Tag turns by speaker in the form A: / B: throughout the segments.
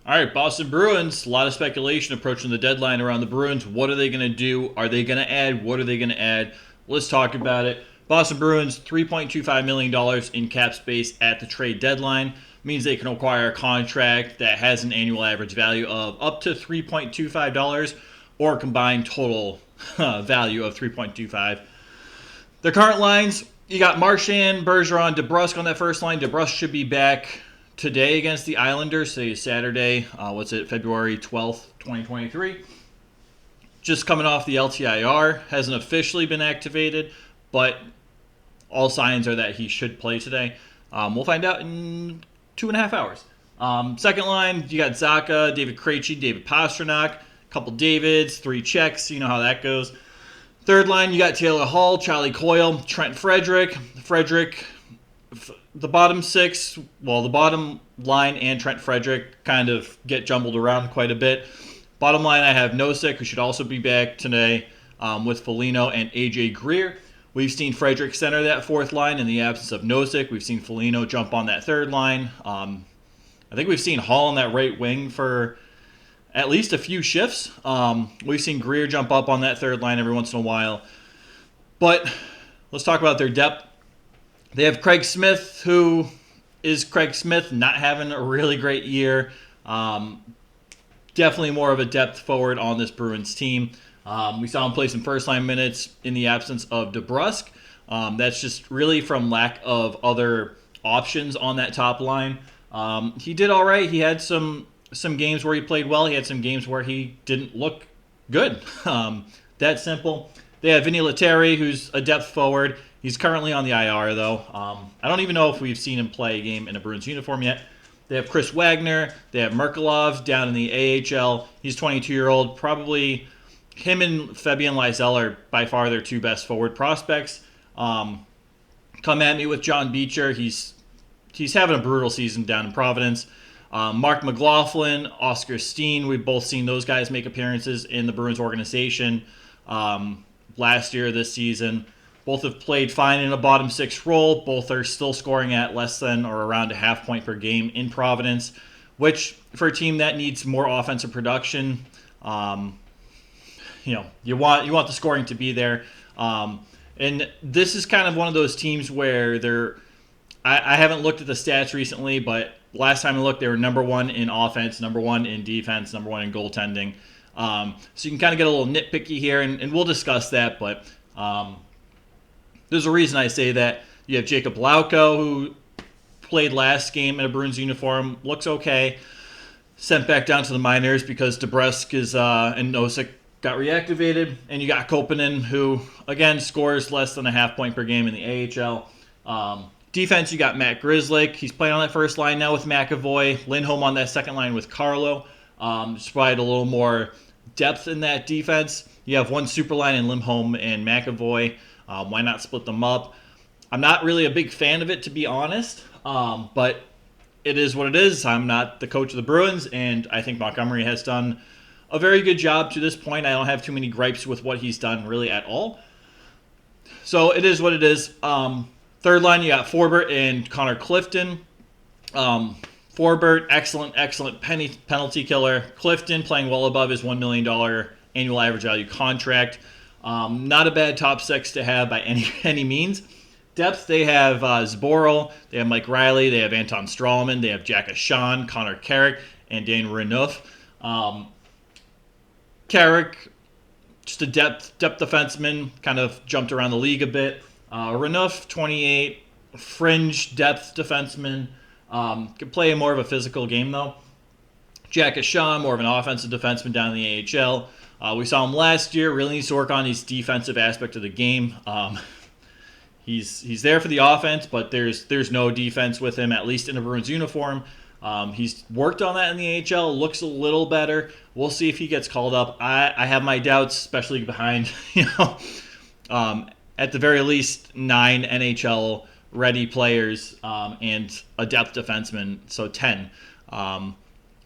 A: All right, Boston Bruins. A lot of speculation approaching the deadline around the Bruins. What are they going to do? Are they going to add? What are they going to add? Let's talk about it. Boston Bruins, $3.25 million in cap space at the trade deadline. Means they can acquire a contract that has an annual average value of up to $3.25 or a combined total value of $3.25. Their current lines, you got Marchand, Bergeron, DeBrusk on that first line. DeBrusk should be back today against the Islanders. Today is Saturday. February 12th, 2023. Just coming off the LTIR. Hasn't officially been activated, but all signs are that he should play today. We'll find out in 2.5 hours. Second line, you got Zacha, David Krejci, David Pastrnak, a couple Davids, 3 Czechs. You know how that goes. Third line, you got Taylor Hall, Charlie Coyle, Trent Frederick. The bottom six, well, the bottom line and Trent Frederick kind of get jumbled around quite a bit. Bottom line, I have Nosek, who should also be back today, with Foligno and AJ Greer. We've seen Frederick center that fourth line in the absence of Nosek. We've seen Foligno jump on that third line. I think we've seen Hall on that right wing for at least a few shifts. We've seen Greer jump up on that third line every once in a while. But let's talk about their depth. They have Craig Smith, who is Craig Smith, not having a really great year. Definitely more of a depth forward on this Bruins team. We saw him play some first-line minutes in the absence of DeBrusk. That's just really from lack of other options on that top line. He did all right. He had some games where he played well. He had some games where he didn't look good. That simple. They have Vinny Lettieri, who's a depth forward. He's currently on the IR, though. I don't even know if we've seen him play a game in a Bruins uniform yet. They have Chris Wagner. They have Merkelov down in the AHL. He's 22-year-old. Probably him and Fabian Lysell are by far their 2 best forward prospects. Come at me with John Beecher. He's having a brutal season down in Providence. Mark McLaughlin, Oscar Steen. We've both seen those guys make appearances in the Bruins organization last year, this season. Both have played fine in a bottom 6 role. Both are still scoring at less than or around a half point per game in Providence, which for a team that needs more offensive production, you want the scoring to be there. And this is kind of one of those teams where I haven't looked at the stats recently, but last time I looked, they were number 1 in offense, number 1 in defense, number 1 in goaltending. So you can kind of get a little nitpicky here, and we'll discuss that, but there's a reason I say that. You have Jacob Lauko, who played last game in a Bruins uniform, looks okay. Sent back down to the minors because DeBrusk and Nosek got reactivated. And you got Kopanen, who, again, scores less than a half point per game in the AHL. Defense, you got Matt Grzelcyk. He's playing on that first line now with McAvoy. Lindholm on that second line with Carlo. Just provide a little more depth in that defense. You have one super line in Lindholm and McAvoy. Why not split them up? I'm not really a big fan of it, to be honest, but it is what it is. I'm not the coach of the Bruins, and I think Montgomery has done a very good job to this point. I don't have too many gripes with what he's done really at all. So it is what it is. Third line, you got Forbert and Connor Clifton. Forbert, excellent penalty killer. Clifton playing well above his $1 million annual average value contract. Not a bad top 6 to have by any means. Depth, they have Zboril, they have Mike Riley, they have Anton Strawman, they have Jack Ashan, Connor Carrick, and Dan Renouf. Carrick, just a depth defenseman, kind of jumped around the league a bit. Renouf, 28, fringe depth defenseman. Could play more of a physical game, though. Jack Ashan, more of an offensive defenseman down in the AHL. We saw him last year. Really needs to work on his defensive aspect of the game. He's there for the offense, but there's no defense with him, at least in a Bruins uniform. He's worked on that in the AHL. Looks a little better. We'll see if he gets called up. I have my doubts, especially behind at the very least 9 NHL ready players and a depth defenseman, so 10.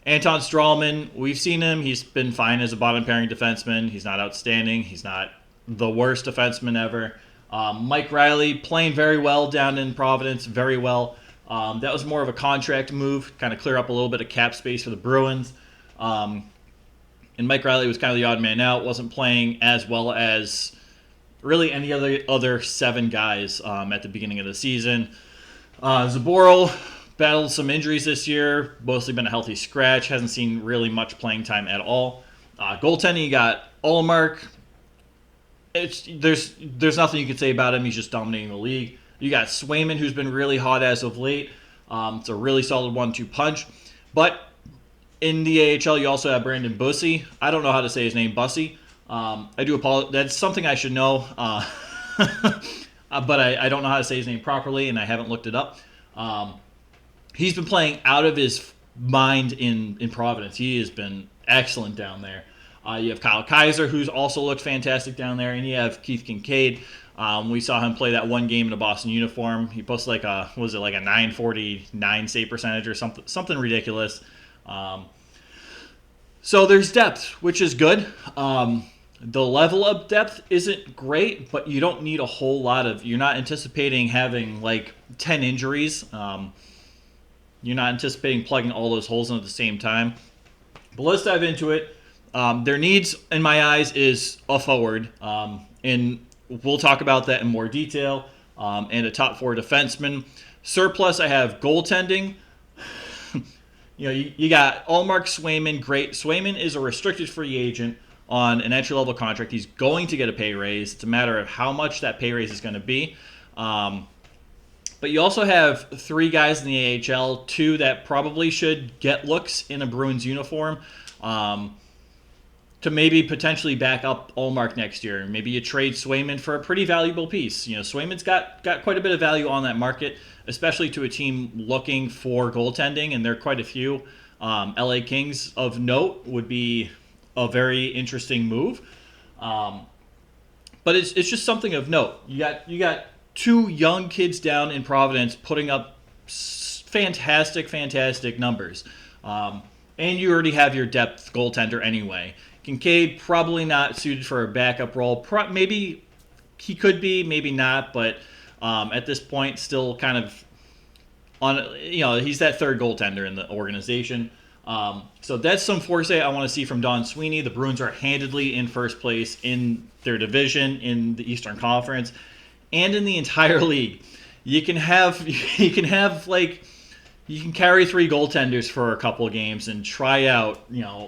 A: Anton Strawman, we've seen him. He's been fine as a bottom pairing defenseman. He's not outstanding. He's not the worst defenseman ever. Mike Riley playing very well down in Providence, very well. That was more of a contract move, kind of clear up a little bit of cap space for the Bruins. And Mike Riley was kind of the odd man out, wasn't playing as well as really any other 7 guys at the beginning of the season. Zaboral battled some injuries this year, mostly been a healthy scratch, hasn't seen really much playing time at all. Goaltending, you got Ullmark. There's nothing you can say about him. He's just dominating the league. You got Swayman, who's been really hot as of late. It's a really solid 1-2 punch. But in the AHL, you also have Brandon Bussey. I don't know how to say his name, Bussey. I do apologize. That's something I should know. But I don't know how to say his name properly, and I haven't looked it up. He's been playing out of his mind in Providence. He has been excellent down there. You have Kyle Kaiser, who's also looked fantastic down there, and you have Keith Kincaid. We saw him play that one game in a Boston uniform. He posted like a 949 save percentage or something ridiculous. So there's depth, which is good. The level of depth isn't great, but you don't need a whole lot of. You're not anticipating having like 10 injuries. You're not anticipating plugging all those holes in at the same time. But let's dive into it. Their needs, in my eyes, is a forward. And we'll talk about that in more detail. And a top 4 defenseman. Surplus, I have goaltending. You got Ullmark, Swayman, great. Swayman is a restricted free agent on an entry-level contract. He's going to get a pay raise. It's a matter of how much that pay raise is going to be. But you also have 3 guys in the AHL, 2 that probably should get looks in a Bruins uniform to maybe potentially back up Ullmark next year. Maybe you trade Swayman for a pretty valuable piece. Swayman's got quite a bit of value on that market, especially to a team looking for goaltending, and there are quite a few. LA Kings of note would be a very interesting move. But it's just something of note. You got 2 young kids down in Providence putting up fantastic numbers. And you already have your depth goaltender anyway. Kincaid, probably not suited for a backup role. Maybe he could be, maybe not, but at this point, still kind of on. He's that 3rd goaltender in the organization. So that's some foresight I want to see from Don Sweeney. The Bruins are handedly in first place in their division in the Eastern Conference and in the entire league. You can carry 3 goaltenders for a couple of games and try out,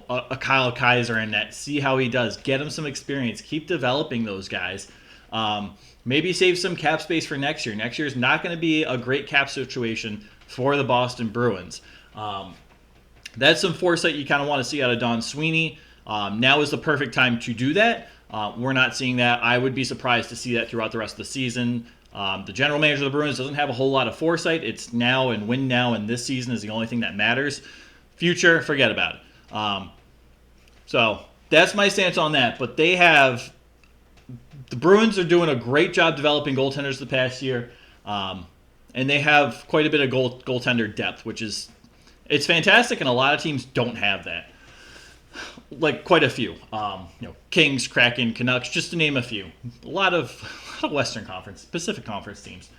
A: a Kyle Kaiser in net, see how he does, get him some experience, keep developing those guys. Maybe save some cap space for next year. Next year is not going to be a great cap situation for the Boston Bruins. That's some foresight you kind of want to see out of Don Sweeney. Now is the perfect time to do that. We're not seeing that. I would be surprised to see that throughout the rest of the season. The general manager of the Bruins doesn't have a whole lot of foresight. It's now and win now, and this season is the only thing that matters. Future, forget about it. So that's my stance on that. But the Bruins are doing a great job developing goaltenders the past year, and they have quite a bit of goaltender depth, which is it's fantastic, and a lot of teams don't have that. Like quite a few, Kings, Kraken, Canucks, just to name a few. A lot of Western Conference, Pacific Conference teams.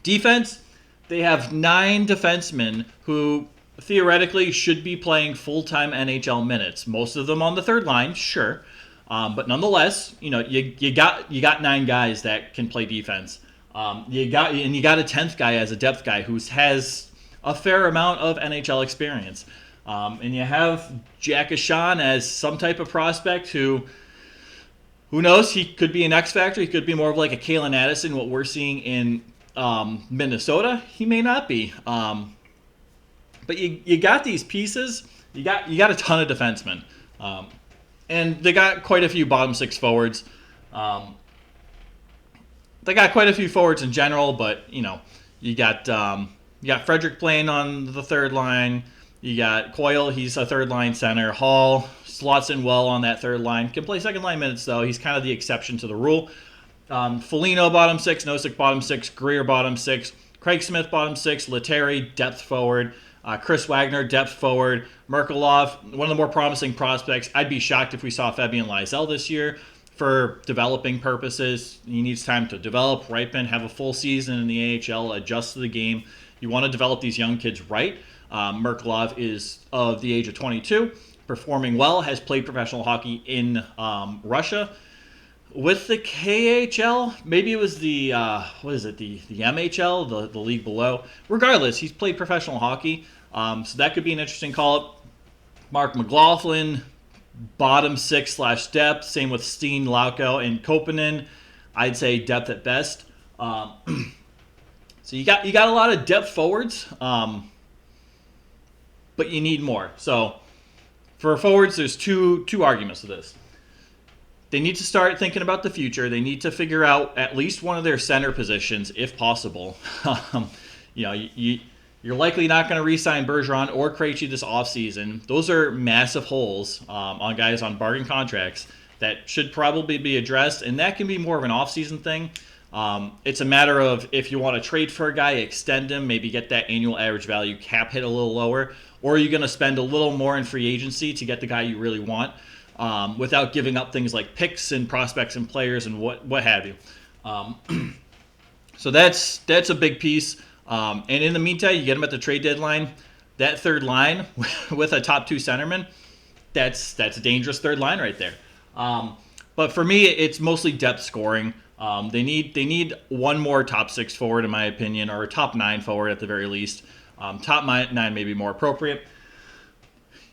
A: Defense, they have 9 defensemen who theoretically should be playing full-time NHL minutes. Most of them on the 3rd line, sure, but nonetheless, you got 9 guys that can play defense. You got a 10th guy as a depth guy who has a fair amount of NHL experience. And you have Jack Ashan as some type of prospect who knows, he could be an X factor. He could be more of like a Kalen Addison, what we're seeing in Minnesota. He may not be. But you got these pieces. You got a ton of defensemen. And they got quite a few bottom 6 forwards. They got quite a few forwards in general, but you got Frederick playing on the 3rd line. You got Coyle, he's a 3rd line center. Hall slots in well on that 3rd line. Can play 2nd line minutes, though. He's kind of the exception to the rule. Foligno, bottom 6. Nosek, bottom 6. Greer, bottom 6. Craig Smith, bottom 6. Letary, depth forward. Chris Wagner, depth forward. Merkulov, one of the more promising prospects. I'd be shocked if we saw Fabian Lysell this year. for developing purposes. He needs time to develop, ripen, have a full season in the AHL, adjust to the game. You want to develop these young kids right. Merkulov is of the age of 22, performing well, has played professional hockey in Russia. With the KHL, maybe it was the the MHL, the league below. Regardless, he's played professional hockey, so that could be an interesting call-up. Mark McLaughlin, bottom 6/depth. Same with Steen, Lauko, and Koppanen. I'd say depth at best. So you got a lot of depth forwards, but you need more. So for forwards, there's two arguments to this. They need to start thinking about the future. They need to figure out at least one of their center positions, if possible. You're likely not going to re-sign Bergeron or Krejci this offseason. Those are massive holes on guys on bargain contracts that should probably be addressed, and that can be more of an offseason thing. It's a matter of if you want to trade for a guy, extend him, maybe get that annual average value cap hit a little lower, or are you going to spend a little more in free agency to get the guy you really want? Without giving up things like picks and prospects and players and what have you. So that's a big piece. And in the meantime, you get them at the trade deadline. That third line with a top two centerman, that's a dangerous third line right there. But for me, it's mostly depth scoring. They need one more top six forward, in my opinion, or a top nine forward at the very least. Top nine may be more appropriate.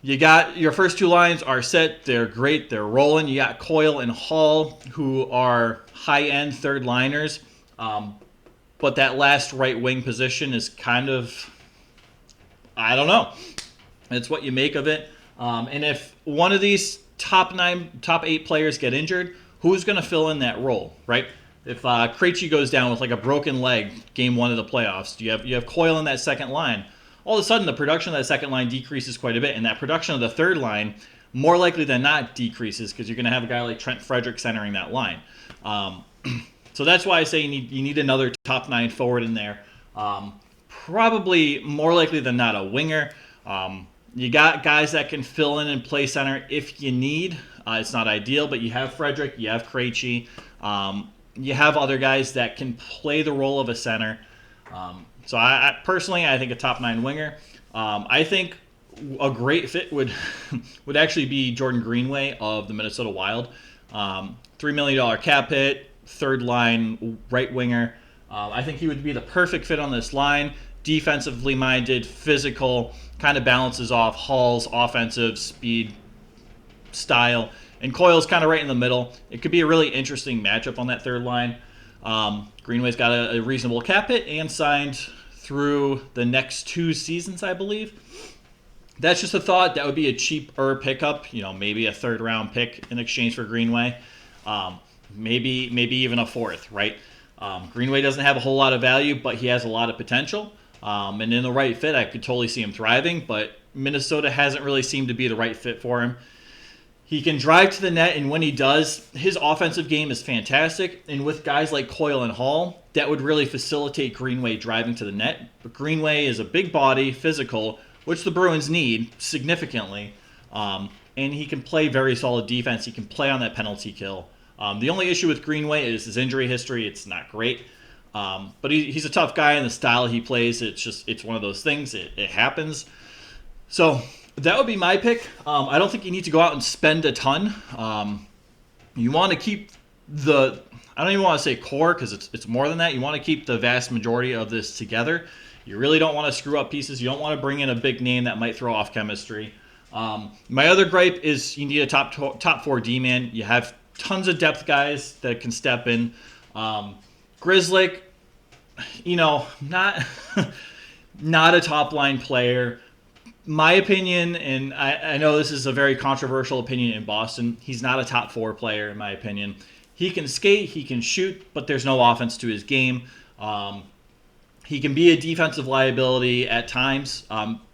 A: You got your first two lines are set. They're great. They're rolling. You got Coyle and Hall, who are high-end third liners. But that last right wing position is kind of, I don't know. It's what you make of it. And if one of these top 8 players get injured, who's going to fill in that role, right? If Krejci goes down with like a broken leg, game 1 of the playoffs, you have Coyle in that second line. All of a sudden, the production of that second line decreases quite a bit, and that production of the third line, more likely than not, decreases because you're going to have a guy like Trent Frederick centering that line. So that's why I say you need another top 9 forward in there. Probably more likely than not a winger. You got guys that can fill in and play center if you need. It's not ideal, but you have Frederick, you have Krejci. You have other guys that can play the role of a center. So I personally, I think a top 9 winger. I think a great fit would actually be Jordan Greenway of the Minnesota Wild. $3 million cap hit, third line right winger. I think he would be the perfect fit on this line. Defensively minded, physical, kind of balances off Hall's offensive speed style. And Coyle's kind of right in the middle. It could be a really interesting matchup on that third line. Greenway's got a reasonable cap hit and signed through the next 2 seasons, I believe. That's just a thought. That would be a cheaper pickup. Maybe a third-round pick in exchange for Greenway. Maybe even a fourth, right? Greenway doesn't have a whole lot of value, but he has a lot of potential. And in the right fit, I could totally see him thriving, but Minnesota hasn't really seemed to be the right fit for him. He can drive to the net, and when he does, his offensive game is fantastic. And with guys like Coyle and Hall, that would really facilitate Greenway driving to the net. But Greenway is a big body, physical, which the Bruins need significantly. And he can play very solid defense. He can play on that penalty kill. The only issue with Greenway is his injury history. It's not great. But he's a tough guy, and the style he plays, it's one of those things. It happens. So that would be my pick. I don't think you need to go out and spend a ton. You want to keep I don't even want to say core because it's more than that. You want to keep the vast majority of this together. You really don't want to screw up pieces. You don't want to bring in a big name that might throw off chemistry. My other gripe is you need a top 4 D-man. You have tons of depth guys that can step in. Grzelcyk, not not a top line player. My opinion, and I know this is a very controversial opinion in Boston, he's not a top 4 player in my opinion. He can skate, he can shoot, but there's no offense to his game. He can be a defensive liability at times,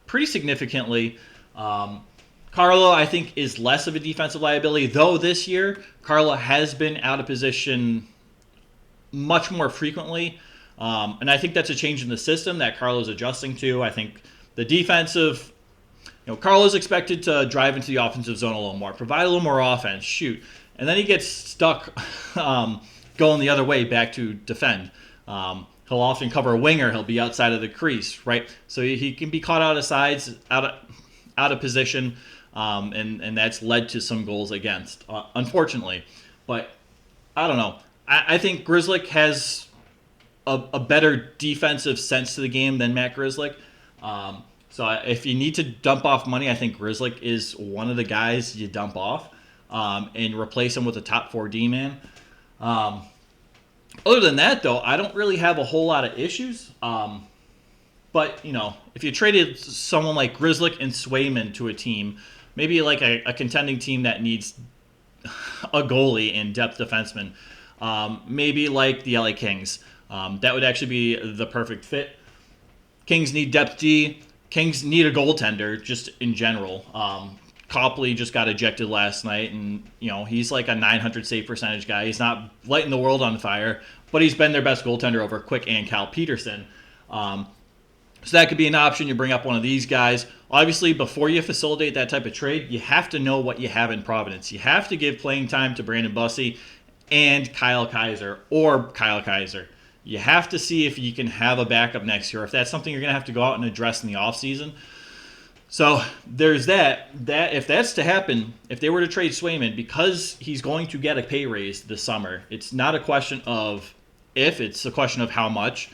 A: pretty significantly. Carlo, I think, is less of a defensive liability, though this year, Carlo has been out of position much more frequently. And I think that's a change in the system that Carlo's adjusting to. I think the defensive, Carlo's expected to drive into the offensive zone a little more, provide a little more offense, shoot. and then he gets stuck going the other way back to defend. He'll often cover a winger. He'll be outside of the crease, right? So he can be caught out of sides, out of position, and that's led to some goals against, unfortunately. But I don't know. I think Grzelcyk has a better defensive sense to the game than Matt Grzelcyk. So if you need to dump off money, I think Grzelcyk is one of the guys you dump off and replace him with a top 4D man. Other than that, though, I don't really have a whole lot of issues. But, if you traded someone like Grzelcyk and Swayman to a team, maybe like a contending team that needs a goalie and depth defenseman, maybe like the LA Kings, that would actually be the perfect fit. Kings need depth D. Kings need a goaltender just in general. Copley just got ejected last night, and he's like a 900 save percentage guy. He's not lighting the world on fire, but he's been their best goaltender over Quick and Cal Peterson. So that could be an option. You bring up one of these guys. Obviously, before you facilitate that type of trade, you have to know what you have in Providence. You have to give playing time to Brandon Bussey and Kyle Kaiser. You have to see if you can have a backup next year, if that's something you're going to have to go out and address in the offseason. So there's that. If that's to happen, if they were to trade Swayman, because he's going to get a pay raise this summer, it's not a question of if, it's a question of how much.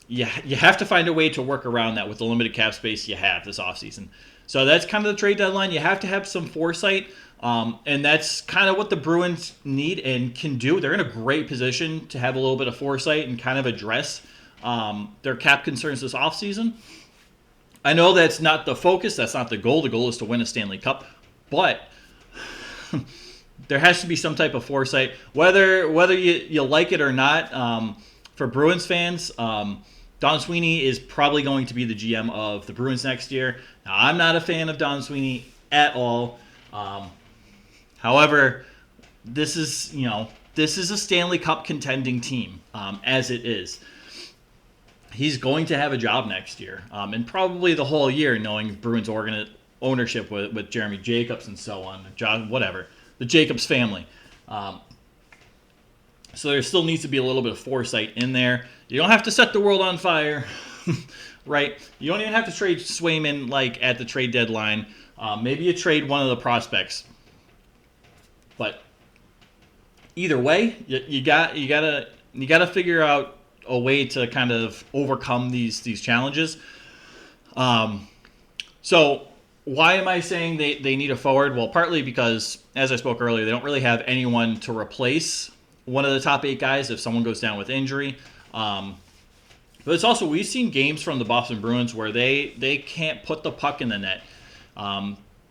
A: You have to find a way to work around that with the limited cap space you have this offseason. So that's kind of the trade deadline. You have to have some foresight, and that's kind of what the Bruins need and can do. They're in a great position to have a little bit of foresight and kind of address their cap concerns this offseason. I know that's not the focus. That's not the goal. The goal is to win a Stanley Cup. But there has to be some type of foresight, whether you like it or not. For Bruins fans, Don Sweeney is probably going to be the GM of the Bruins next year. Now, I'm not a fan of Don Sweeney at all. However, this is a Stanley Cup contending team, as it is. He's going to have a job next year, and probably the whole year, knowing Bruins ownership with Jeremy Jacobs and so on, the Jacobs family. So there still needs to be a little bit of foresight in there. You don't have to set the world on fire, right? You don't even have to trade Swayman like at the trade deadline. Maybe you trade one of the prospects. But either way, you gotta figure out a way to kind of overcome these challenges. So why am I saying they need a forward? Well, partly because, as I spoke earlier, they don't really have anyone to replace one of the top 8 guys if someone goes down with injury. But it's also, we've seen games from the Boston Bruins where they can't put the puck in the net.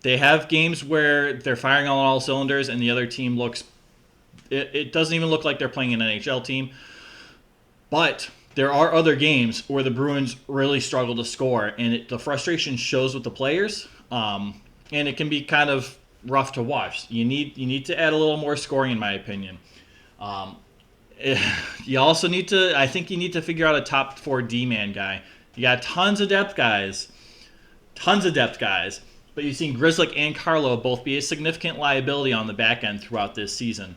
A: They have games where they're firing on all cylinders and the other team looks, it doesn't even look like they're playing an NHL team. But there are other games where the Bruins really struggle to score, and the frustration shows with the players, and it can be kind of rough to watch. You need to add a little more scoring, in my opinion. You also need to figure out a top 4 D-man guy. You got tons of depth guys, but you've seen Grzelcyk and Carlo both be a significant liability on the back end throughout this season.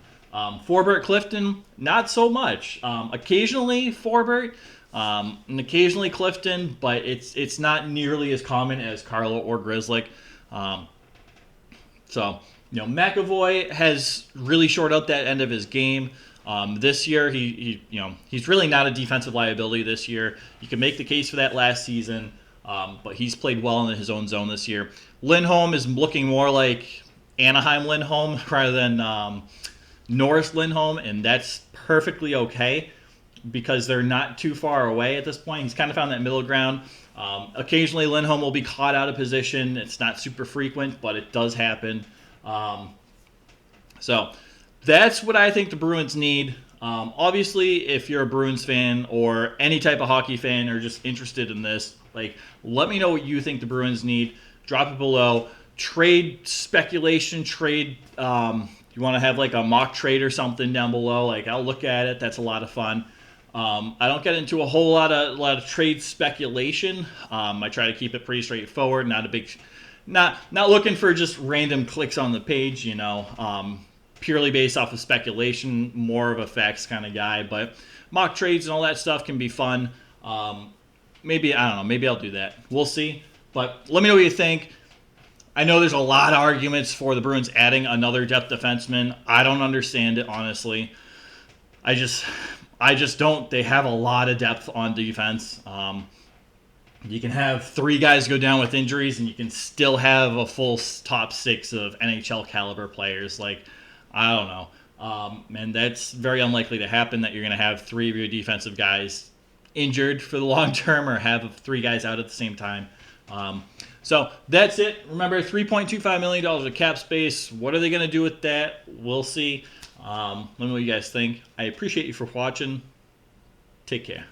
A: Forbert, Clifton, not so much. Occasionally Forbert, and occasionally Clifton, but it's not nearly as common as Carlo or Grzelcyk. So McAvoy has really shored out that end of his game. This year, he's really not a defensive liability this year. You can make the case for that last season, but he's played well in his own zone this year. Lindholm is looking more like Anaheim Lindholm rather than Norris Lindholm, and that's perfectly okay because they're not too far away at this point. He's kind of found that middle ground. Occasionally, Lindholm will be caught out of position. It's not super frequent, but it does happen. So that's what I think the Bruins need. Obviously, if you're a Bruins fan or any type of hockey fan or just interested in this, let me know what you think the Bruins need. Drop it below. Trade speculation, you want to have a mock trade or something down below, I'll look at it. That's a lot of fun. I don't get into a whole lot of trade speculation. I try to keep it pretty straightforward, not looking for just random clicks on the page, purely based off of speculation, more of a facts kind of guy. But mock trades and all that stuff can be fun. Maybe, I don't know, maybe I'll do that. We'll see. But let me know what you think. I know there's a lot of arguments for the Bruins adding another depth defenseman. I don't understand it, honestly. I just don't. They have a lot of depth on defense. You can have 3 guys go down with injuries, and you can still have a full top 6 of NHL caliber players. Like, I don't know. And that's very unlikely to happen, that you're going to have 3 of your defensive guys injured for the long term or have 3 guys out at the same time. So that's it. Remember, $3.25 million of cap space. What are they going to do with that? We'll see. Let me know what you guys think. I appreciate you for watching. Take care.